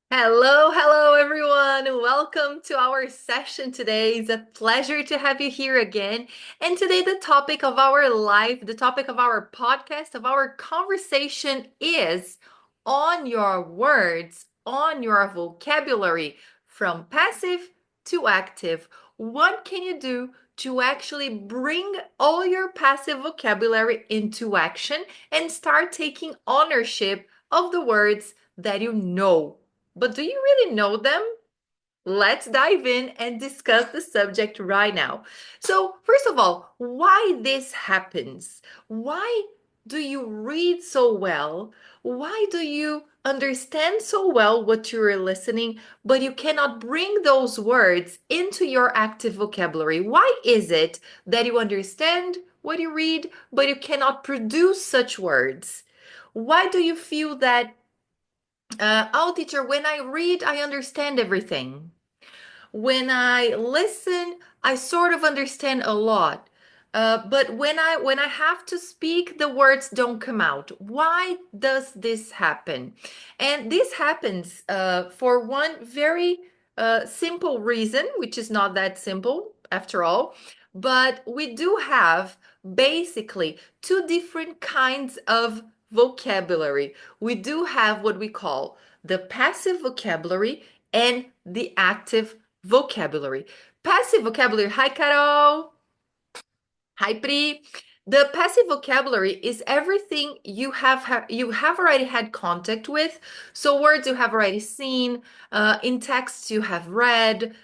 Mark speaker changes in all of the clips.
Speaker 1: Hello, everyone. Welcome to our session today. It's a pleasure to have you here again. And today, the topic of our life, the topic of our podcast, of our conversation is on your words, on your vocabulary, from passive to active. What can you do to actually bring all your passive vocabulary into action and start taking ownership of the words that you know? But do you really know them? Let's dive in and discuss the subject right now. So, first of all, why this happens? Why do you read so well? Why do you understand so well what you're listening, but you cannot bring those words into your active vocabulary? Why is it that you understand what you read, but you cannot produce such words? Why do you feel that oh, teacher, when I read, I understand everything. When I listen, I sort of understand a lot. But when I have to speak, the words don't come out. Why does this happen? And this happens for one very simple reason, which is not that simple after all. But we do have basically two different kinds of vocabulary. We do have what we call the passive vocabulary and the active vocabulary. Passive vocabulary. Hi, Carol. Hi, Pri. The passive vocabulary is everything you have already had contact with. So words you have already seen, in texts you have read,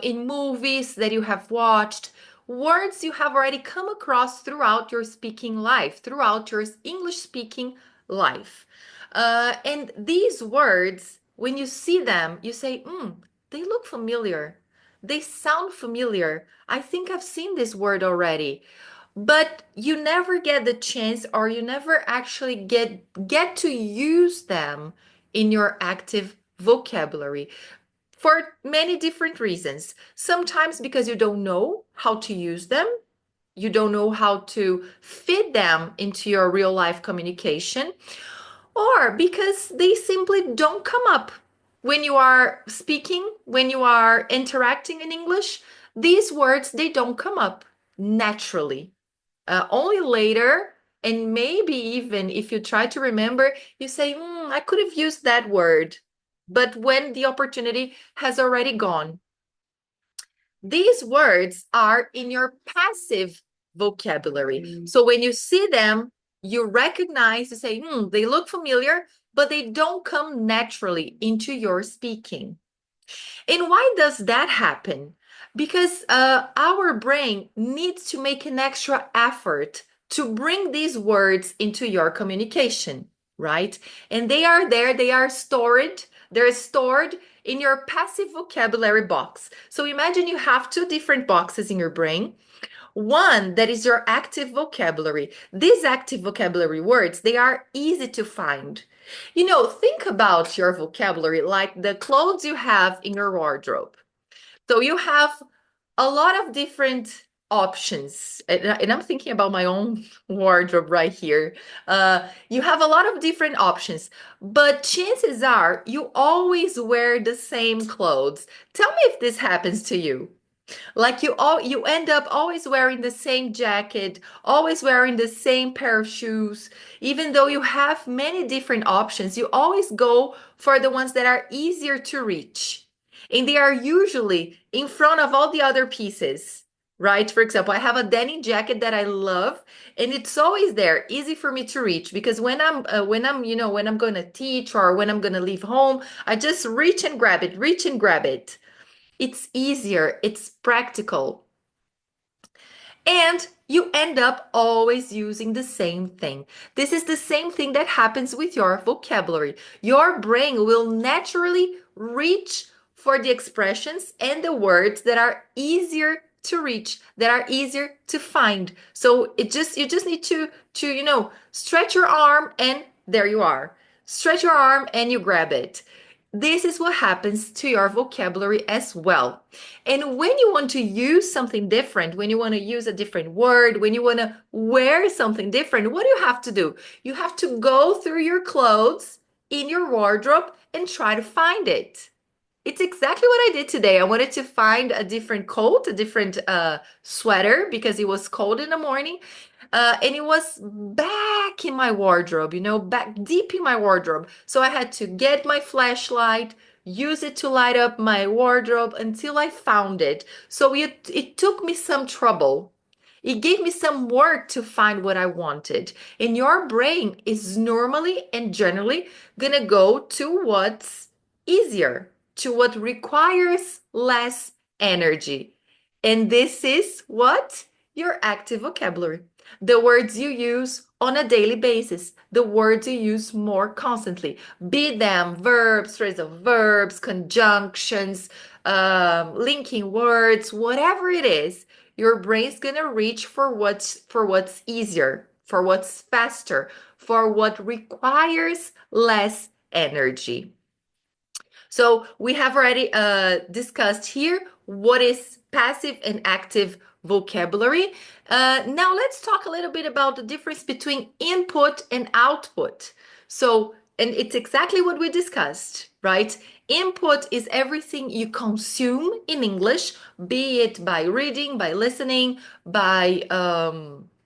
Speaker 1: in movies that you have watched, words you have already come across throughout your speaking life, throughout your English speaking life. And these words, when you see them, you say, they look familiar. They sound familiar. I think I've seen this word already. But you never get the chance or you never actually get to use them in your active vocabulary for many different reasons. Sometimes because you don't know how to use them, you don't know how to fit them into your real life communication, or because they simply don't come up when you are speaking, when you are interacting in English. These words, they don't come up naturally. Only later, and maybe even if you try to remember, you say, I could have used that word. But when the opportunity has already gone, these words are in your passive vocabulary. So when you see them, you recognize, you say, they look familiar, but they don't come naturally into your speaking. And why does that happen? Because our brain needs to make an extra effort to bring these words into your communication, right? And they are there, they are stored, they're stored in your passive vocabulary box. So imagine you have two different boxes in your brain. One that is your active vocabulary. These active vocabulary words, they are easy to find. Think about your vocabulary like the clothes you have in your wardrobe. So you have a lot of different options. And I'm thinking about my own wardrobe right here. You have a lot of different options, but chances are you always wear the same clothes. Tell me if this happens to you. Like you end up always wearing the same jacket, always wearing the same pair of shoes. Even though you have many different options, you always go for the ones that are easier to reach. And they are usually in front of all the other pieces, right? For example, I have a denim jacket that I love, and it's always there, easy for me to reach because when I'm going to teach or when I'm going to leave home, I just reach and grab it, reach and grab it. It's easier, it's practical. And you end up always using the same thing. This is the same thing that happens with your vocabulary. Your brain will naturally reach for the expressions and the words that are easier to reach, that are easier to find. So you just need to stretch your arm and there you are. Stretch your arm and you grab it. This is what happens to your vocabulary as well. And when you want to use something different, when you want to use a different word, when you want to wear something different, what do you have to do? You have to go through your clothes in your wardrobe and try to find it. It's exactly what I did today. I wanted to find a different coat, a different sweater because it was cold in the morning. And it was back in my wardrobe, back deep in my wardrobe. So I had to get my flashlight, use it to light up my wardrobe until I found it. So it took me some trouble. It gave me some work to find what I wanted. And your brain is normally and generally gonna go to what's easier, to what requires less energy. And this is what? Your active vocabulary. The words you use on a daily basis, the words you use more constantly, be them verbs, phrasal verbs, conjunctions, linking words, whatever it is, your brain's gonna reach for what's easier, for what's faster, for what requires less energy. So we have already discussed here what is passive and active vocabulary. Now let's talk a little bit about the difference between input and output. So, and it's exactly what we discussed, right? Input is everything you consume in English, be it by reading, by listening, by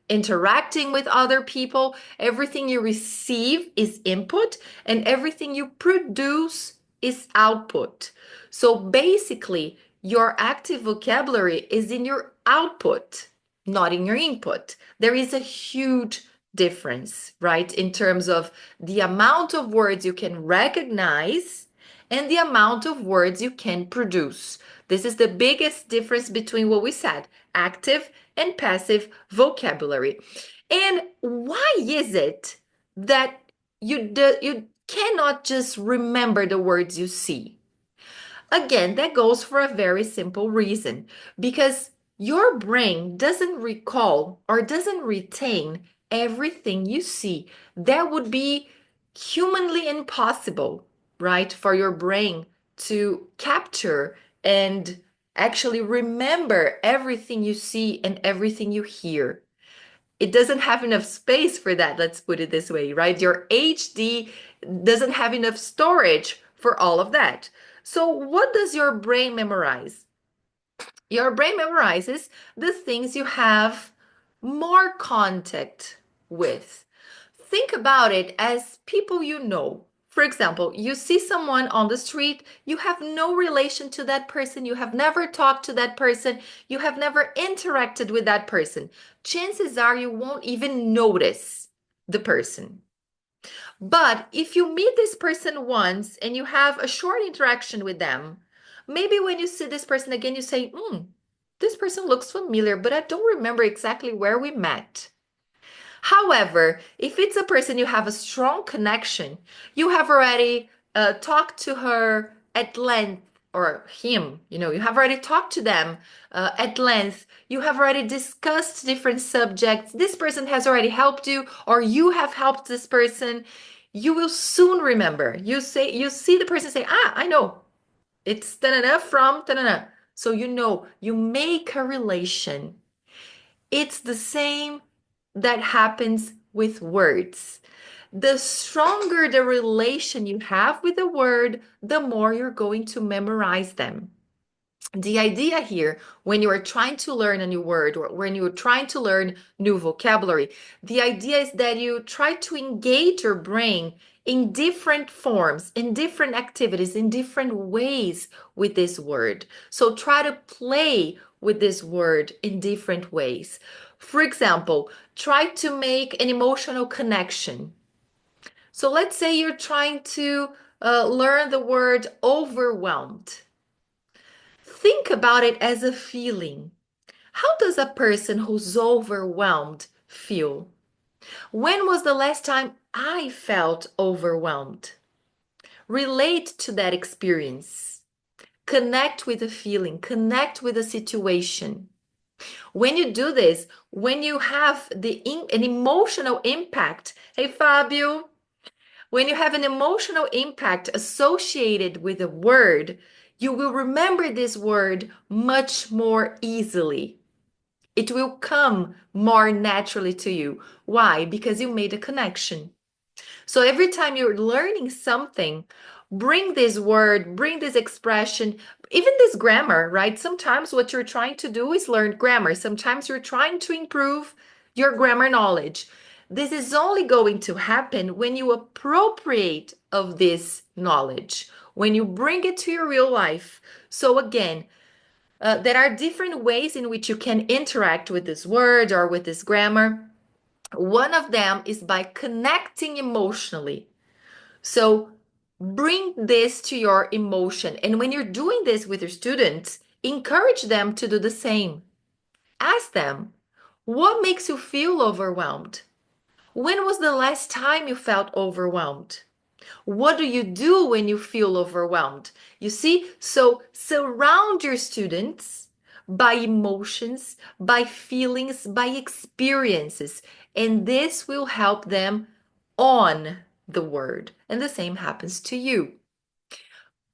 Speaker 1: interacting with other people. Everything you receive is input, and everything you produce is output. So basically, your active vocabulary is in your output, not in your input. There is a huge difference, right, in terms of the amount of words you can recognize and the amount of words you can produce. This is the biggest difference between what we said, active and passive vocabulary. And why is it that you cannot just remember the words you see? Again, that goes for a very simple reason because your brain doesn't recall or doesn't retain everything you see. That would be humanly impossible, right? For your brain to capture and actually remember everything you see and everything you hear. It doesn't have enough space for that, let's put it this way, right? Your HD doesn't have enough storage for all of that. So what does your brain memorize? Your brain memorizes the things you have more contact with. Think about it as people you know. For example, you see someone on the street, you have no relation to that person, you have never talked to that person, you have never interacted with that person. Chances are you won't even notice the person. But if you meet this person once and you have a short interaction with them, maybe when you see this person again, you say, this person looks familiar, but I don't remember exactly where we met. However, if it's a person you have a strong connection, you have already talked to her at length, or him, you have already talked to them at length. You have already discussed different subjects. This person has already helped you, or you have helped this person. You will soon remember. You see the person say, I know. It's ta-na-na from ta-na-na. So you make a relation. It's the same that happens with words. The stronger the relation you have with the word, the more you're going to memorize them. The idea here, when you are trying to learn a new word or when you're trying to learn new vocabulary, the idea is that you try to engage your brain in different forms, in different activities, in different ways with this word. So try to play with this word in different ways. For example, try to make an emotional connection. So let's say you're trying to learn the word overwhelmed. Think about it as a feeling. How does a person who's overwhelmed feel? When was the last time I felt overwhelmed? Relate to that experience. Connect with the feeling, connect with the situation. When you do this, when you have an emotional impact, hey Fabio, when you have an emotional impact associated with a word, you will remember this word much more easily. It will come more naturally to you. Why? Because you made a connection. So every time you're learning something, bring this word, bring this expression, even this grammar, right? Sometimes what you're trying to do is learn grammar. Sometimes you're trying to improve your grammar knowledge. This is only going to happen when you appropriate of this knowledge, when you bring it to your real life. So again, there are different ways in which you can interact with this word or with this grammar. One of them is by connecting emotionally. So bring this to your emotion. And when you're doing this with your students, encourage them to do the same. Ask them, what makes you feel overwhelmed? When was the last time you felt overwhelmed? What do you do when you feel overwhelmed? You see, so surround your students by emotions, by feelings, by experiences, and this will help them on the word. And the same happens to you.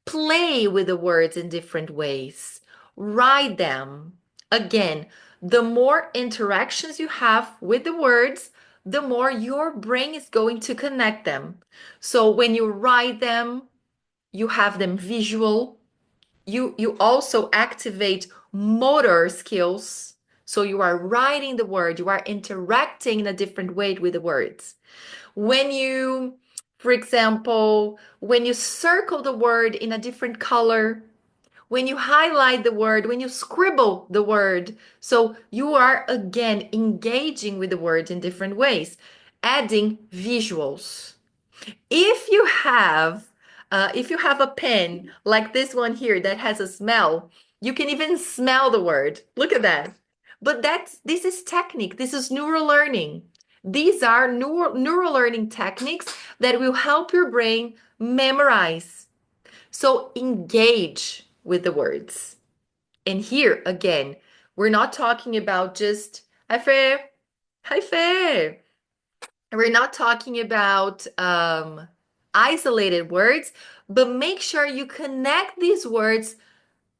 Speaker 1: Play with the words in different ways. Write them. Again, the more interactions you have with the words, the more your brain is going to connect them. So when you write them, you have them visual. You also activate motor skills. So you are writing the word, you are interacting in a different way with the words. When you, for example, when you circle the word in a different color, when you highlight the word, when you scribble the word, so you are again engaging with the word in different ways, adding visuals. If you have if you have a pen like this one here that has a smell, you can even smell the word. Look at that. But this is technique. This is neural learning. These are neural learning techniques that will help your brain memorize. So engage with the words. And here again, we're not talking about just hi Faye, hi Faye. We're not talking about isolated words, but make sure you connect these words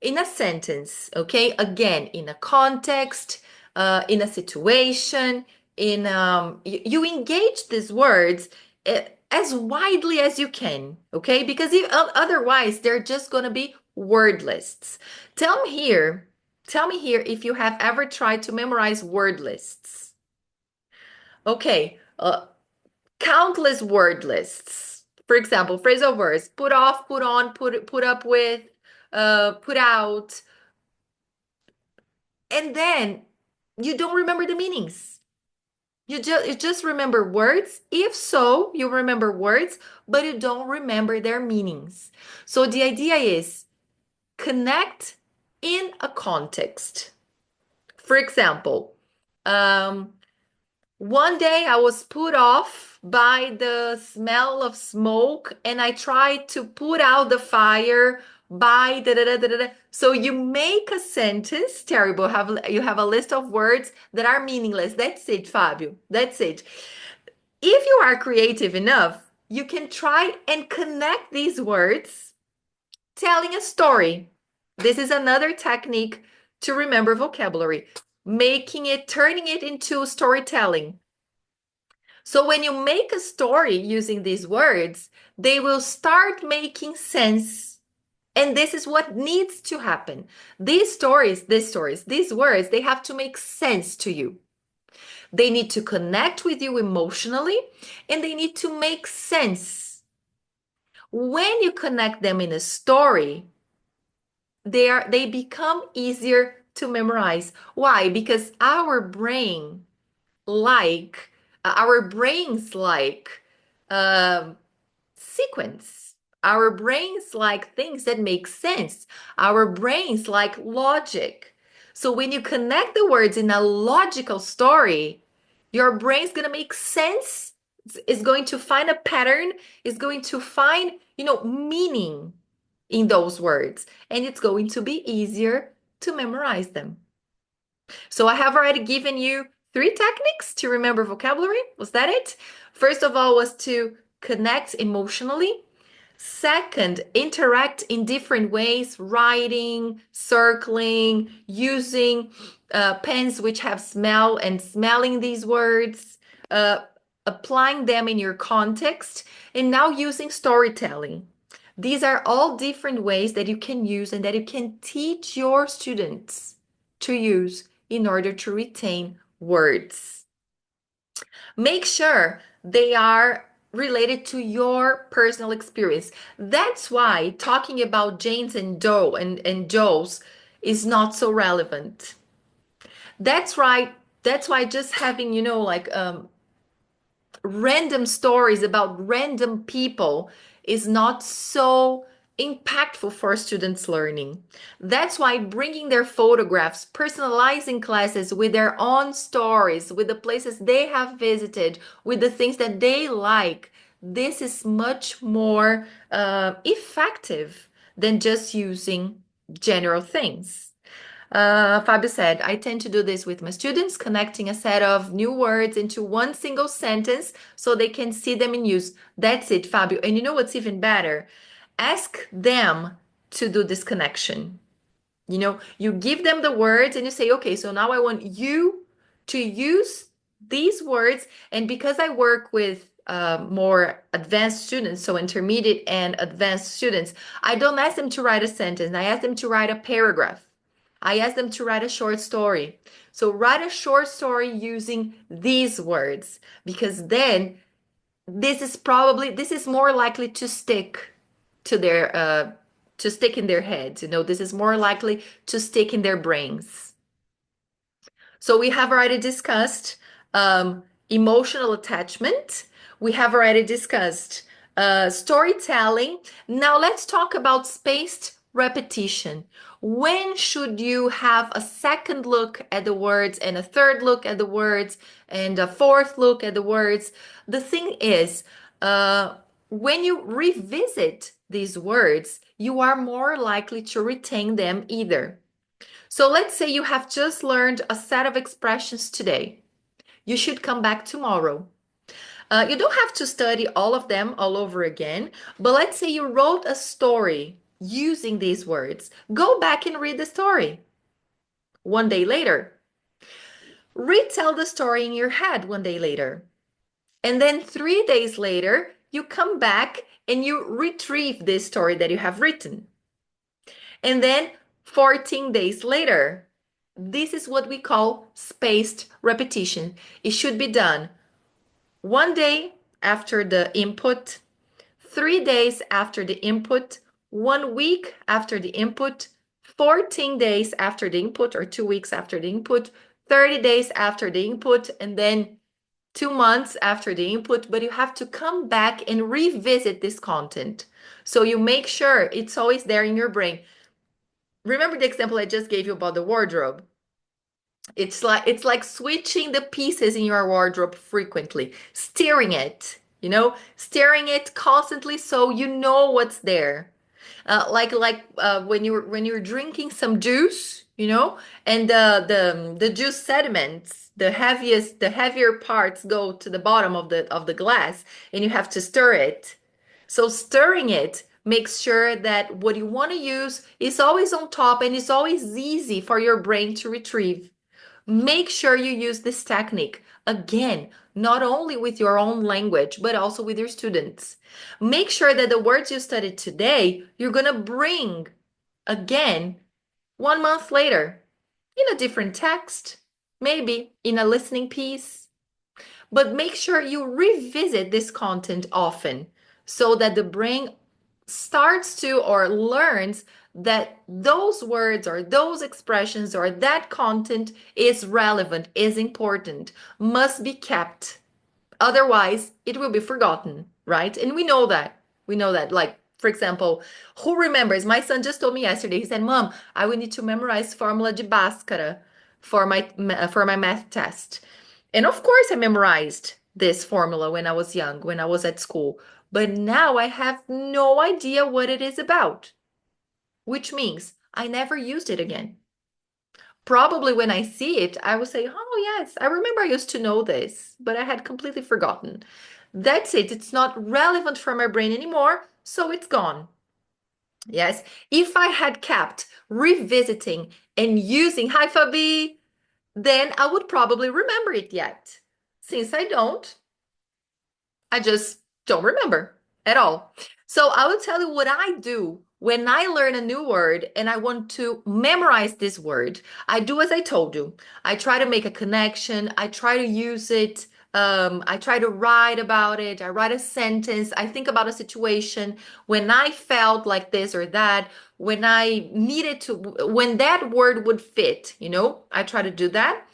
Speaker 1: in a sentence, okay? Again, in a context, in a situation, you engage these words as widely as you can, okay? Because otherwise, they're just going to be word lists. Tell me here if you have ever tried to memorize word lists. Okay, countless word lists. For example, phrasal verbs, put off, put on, put up with, put out, and then you don't remember the meanings. You just remember words. If so, you remember words, but you don't remember their meanings. So the idea is connect in a context. For example, um, one day I was put off by the smell of smoke and I tried to put out the fire by da da da da da. So you make a sentence, terrible. You have a list of words that are meaningless. That's it, Fabio. That's it. If you are creative enough, you can try and connect these words telling a story. This is another technique to remember vocabulary, turning it into storytelling. So when you make a story using these words, they will start making sense. And this is what needs to happen. These words, they have to make sense to you. They need to connect with you emotionally and they need to make sense. When you connect them in a story, they become easier to memorize. Why? Because like our brains like um, sequence. Our brains like things that make sense. Our brains like logic. So when you connect the words in a logical story, your brain's going to make sense. It's going to find a pattern, it's going to find, meaning in those words, and it's going to be easier to memorize them. So I have already given you 3 techniques to remember vocabulary. Was that it? First of all was to connect emotionally. Second, interact in different ways, writing, circling, using pens which have smell and smelling these words. Uh, applying them in your context, and now using storytelling. These are all different ways that you can use and that you can teach your students to use in order to retain words. Make sure they are related to your personal experience. That's why talking about Jane's and Joe's is not so relevant. That's right. That's why just having, like random stories about random people is not so impactful for students learning. That's why bringing their photographs, personalizing classes with their own stories, with the places they have visited, with the things that they like, this is much more effective than just using general things. Fabio said, I tend to do this with my students, connecting a set of new words into one single sentence so they can see them in use. That's it, Fabio. And you know what's even better? Ask them to do this connection. You give them the words and you say, okay, so now I want you to use these words. And because I work with more advanced students, so intermediate and advanced students, I don't ask them to write a sentence. I ask them to write a paragraph. I ask them to write a short story. So write a short story using these words, because then this is more likely to stick to their to stick in their heads. This is more likely to stick in their brains. So we have already discussed emotional attachment. We have already discussed storytelling. Now let's talk about spaced repetition. When should you have a second look at the words and a third look at the words and a fourth look at the words? The thing is, when you revisit these words, you are more likely to retain them either. So let's say you have just learned a set of expressions today. You should come back tomorrow. You don't have to study all of them all over again, but let's say you wrote a story using these words. Go back and read the story. One day later, retell the story in your head one day later. And then 3 days later, you come back and you retrieve this story that you have written. And then 14 days later, this is what we call spaced repetition. It should be done one day after the input, 3 days after the input, 1 week after the input, 14 days after the input, or 2 weeks after the input, 30 days after the input, and then 2 months after the input. But you have to come back and revisit this content. So you make sure it's always there in your brain. Remember the example I just gave you about the wardrobe? It's like switching the pieces in your wardrobe frequently, stirring it constantly so you know what's there. Like when you're drinking some juice, and the juice sediments, the heavier parts go to the bottom of the glass, and you have to stir it. So stirring it makes sure that what you want to use is always on top and is always easy for your brain to retrieve. Make sure you use this technique again, not only with your own language, but also with your students. Make sure that the words you studied today, you're going to bring again 1 month later in a different text, maybe in a listening piece. But make sure you revisit this content often so that the brain starts to or learns that those words or those expressions or that content is relevant, is important, must be kept. Otherwise, it will be forgotten, right? And we know that. We know that. Like, for example, who remembers? My son just told me yesterday. He said, "Mom, I will need to memorize formula de Bhaskara for my math test." And of course, I memorized this formula when I was young, when I was at school. But now I have no idea what it is about, which means I never used it again. Probably when I see it, I will say, oh, yes, I remember I used to know this, but I had completely forgotten. That's it. It's not relevant for my brain anymore, so it's gone. Yes. If I had kept revisiting and using hi Fabi, then I would probably remember it yet. Since I don't, I just don't remember at all. So I will tell you what I do when I learn a new word and I want to memorize this word. I do as I told you. I try to make a connection. I try to use it. I try to write about it. I write a sentence. I think about a situation when I felt like this or that, when I needed to, when that word would fit, I try to do that.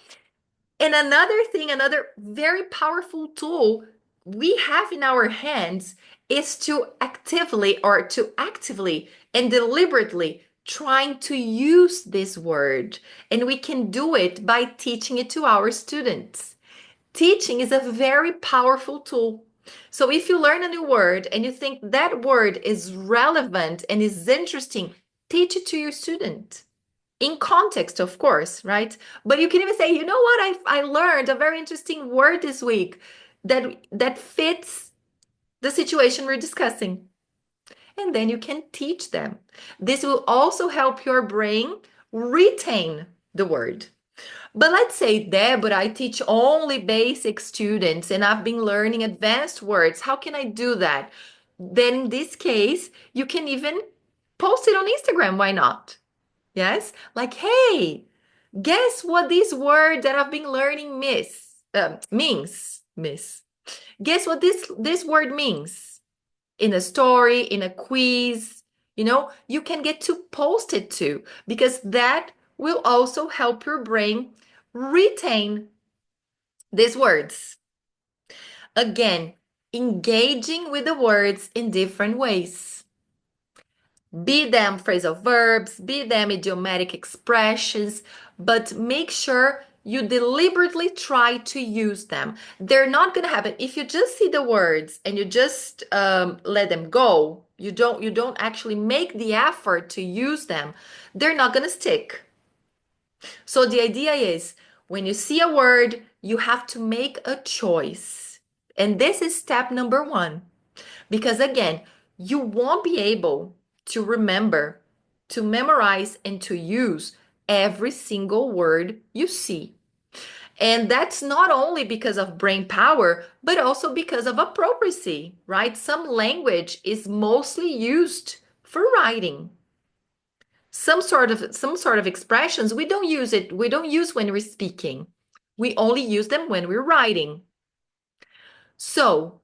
Speaker 1: And another thing, another very powerful tool we have in our hands is to actively and deliberately trying to use this word. And we can do it by teaching it to our students. Teaching is a very powerful tool. So if you learn a new word and you think that word is relevant and is interesting, teach it to your student in context, of course, right? But you can even say, you know what, I learned a very interesting word this week that fits the situation we're discussing. And then you can teach them. This will also help your brain retain the word. But let's say, Deb, I teach only basic students and I've been learning advanced words. How can I do that? Then in this case, you can even post it on Instagram. Why not? Yes? Like, hey, guess what this word that I've been learning means, miss. Guess what this word means? In a story, in a quiz, you can get to post it too, because that will also help your brain retain these words. Again, engaging with the words in different ways. Be them phrasal verbs, be them idiomatic expressions, but make sure you deliberately try to use them. They're not going to happen if you just see the words and you just let them go. You don't actually make the effort to use them. They're not going to stick. So the idea is when you see a word, you have to make a choice. And this is step number one. Because again, you won't be able to remember, to memorize, and to use every single word you see. And that's not only because of brain power, but also because of appropriacy, right? Some language is mostly used for writing. Some sort of expressions we don't use when we're speaking. We only use them when we're writing. So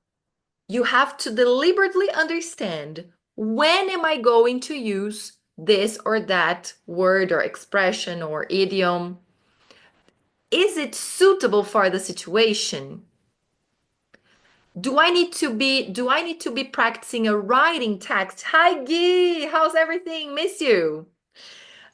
Speaker 1: you have to deliberately understand, when am I going to use this or that word or expression or idiom? Is it suitable for the situation? Do I need to be practicing a writing text? Hi Gee, how's everything? Miss you.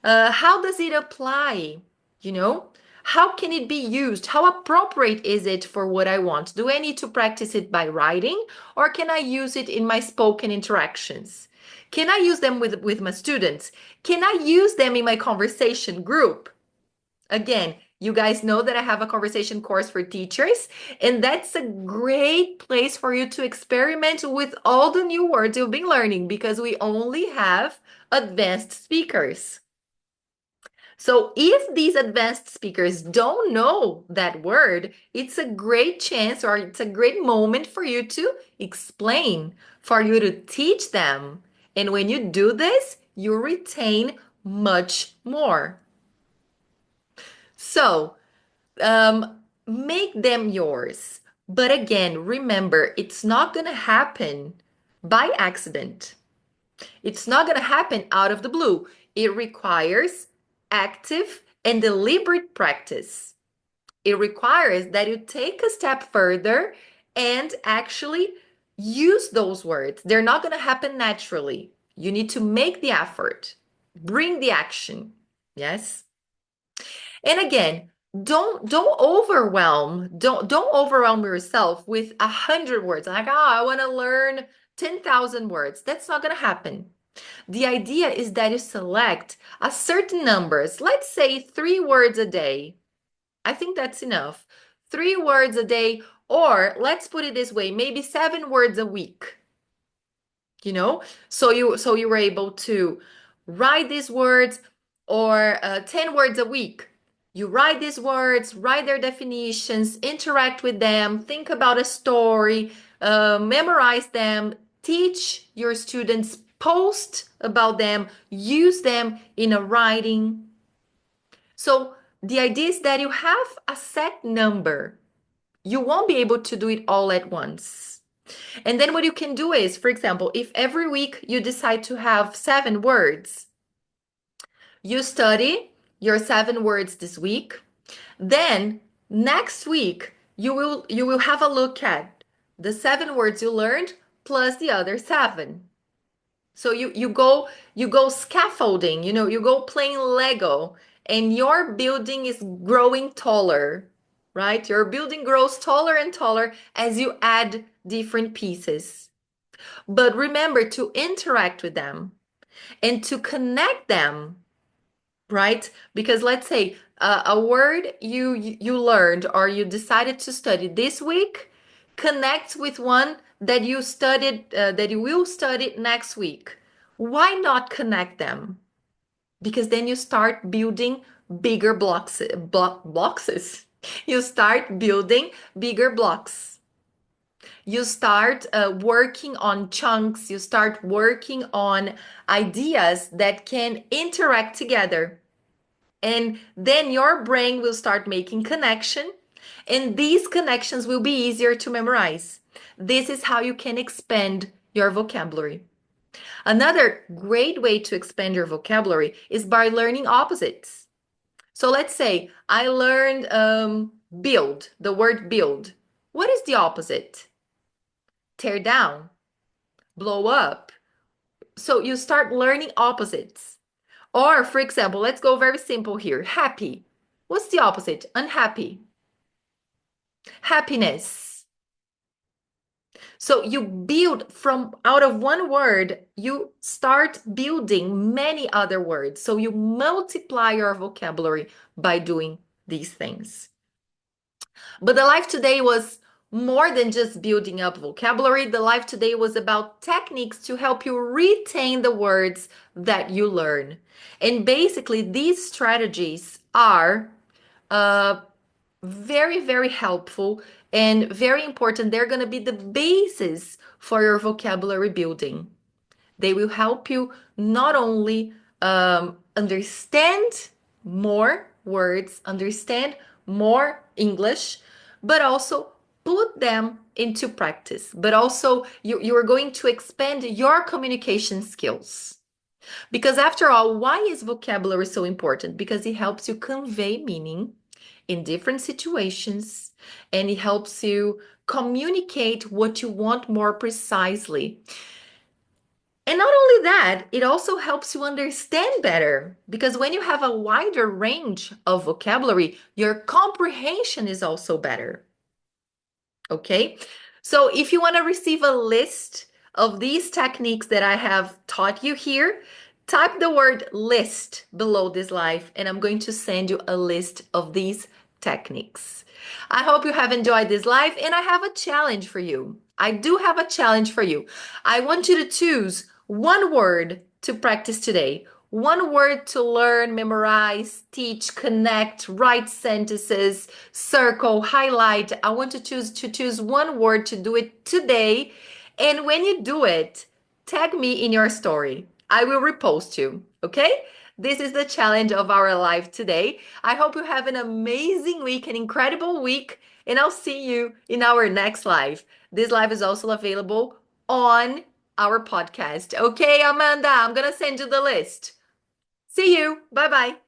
Speaker 1: How does it apply? You know, how can it be used? How appropriate is it for what I want? Do I need to practice it by writing, or can I use it in my spoken interactions? Can I use them with my students? Can I use them in my conversation group? Again, you guys know that I have a conversation course for teachers, and that's a great place for you to experiment with all the new words you've been learning because we only have advanced speakers. So if these advanced speakers don't know that word, it's a great chance or it's a great moment for you to explain, for you to teach them. And when you do this, you retain much more. So make them yours. But again, remember, it's not going to happen by accident. It's not going to happen out of the blue. It requires active and deliberate practice. It requires that you take a step further and actually use those words. They're not going to happen naturally. You need to make the effort, bring the action. Yes. And again, don't overwhelm yourself with 100 words. Like, oh, I want to learn 10,000 words. That's not going to happen. The idea is that you select a certain numbers, let's say 3 words a day. I think that's enough. 3 words a day, or let's put it this way, maybe 7 words a week. So you were able to write these words, or 10 words a week. You write these words, write their definitions, interact with them, think about a story, memorize them, teach your students, post about them, use them in a writing. So the idea is that you have a set number. You won't be able to do it all at once. And then what you can do is, for example, if every week you decide to have 7 words, you study your 7 words this week. Then next week you will have a look at the 7 words you learned plus the other 7. So you go scaffolding, you go playing Lego and your building is growing taller, right? Your building grows taller and taller as you add different pieces. But remember to interact with them and to connect them, right? Because let's say a word you learned or you decided to study this week connects with one that you studied that you will study next week. Why not connect them? Because then you start building bigger boxes. You start building bigger blocks. You start working on chunks. You start working on ideas that can interact together. And then your brain will start making connection, and these connections will be easier to memorize. This is how you can expand your vocabulary. Another great way to expand your vocabulary is by learning opposites. So let's say I learned build, the word build. What is the opposite? Tear down, blow up. So you start learning opposites. Or, for example, let's go very simple here. Happy. What's the opposite? Unhappy. Happiness. So you build from out of one word, you start building many other words. So you multiply your vocabulary by doing these things. But the life today was more than just building up vocabulary. The life today was about techniques to help you retain the words that you learn. And basically, these strategies are very, very helpful and very important. They're going to be the basis for your vocabulary building. They will help you not only understand more words, understand more English, but also put them into practice. But also, you are going to expand your communication skills. Because after all, why is vocabulary so important? Because it helps you convey meaning in different situations and it helps you communicate what you want more precisely. And not only that, it also helps you understand better because when you have a wider range of vocabulary, your comprehension is also better. Okay? So if you want to receive a list of these techniques that I have taught you here, type the word list below this live and I'm going to send you a list of these techniques. I hope you have enjoyed this live and I have a challenge for you. I do have a challenge for you. I want you to choose one word to practice today. One word to learn, memorize, teach, connect, write sentences, circle, highlight. I want to choose one word to do it today. And when you do it, tag me in your story. I will repost you, okay? This is the challenge of our life today. I hope you have an amazing week, an incredible week, and I'll see you in our next live. This live is also available on our podcast. Okay, Amanda, I'm gonna send you the list. See you. Bye bye.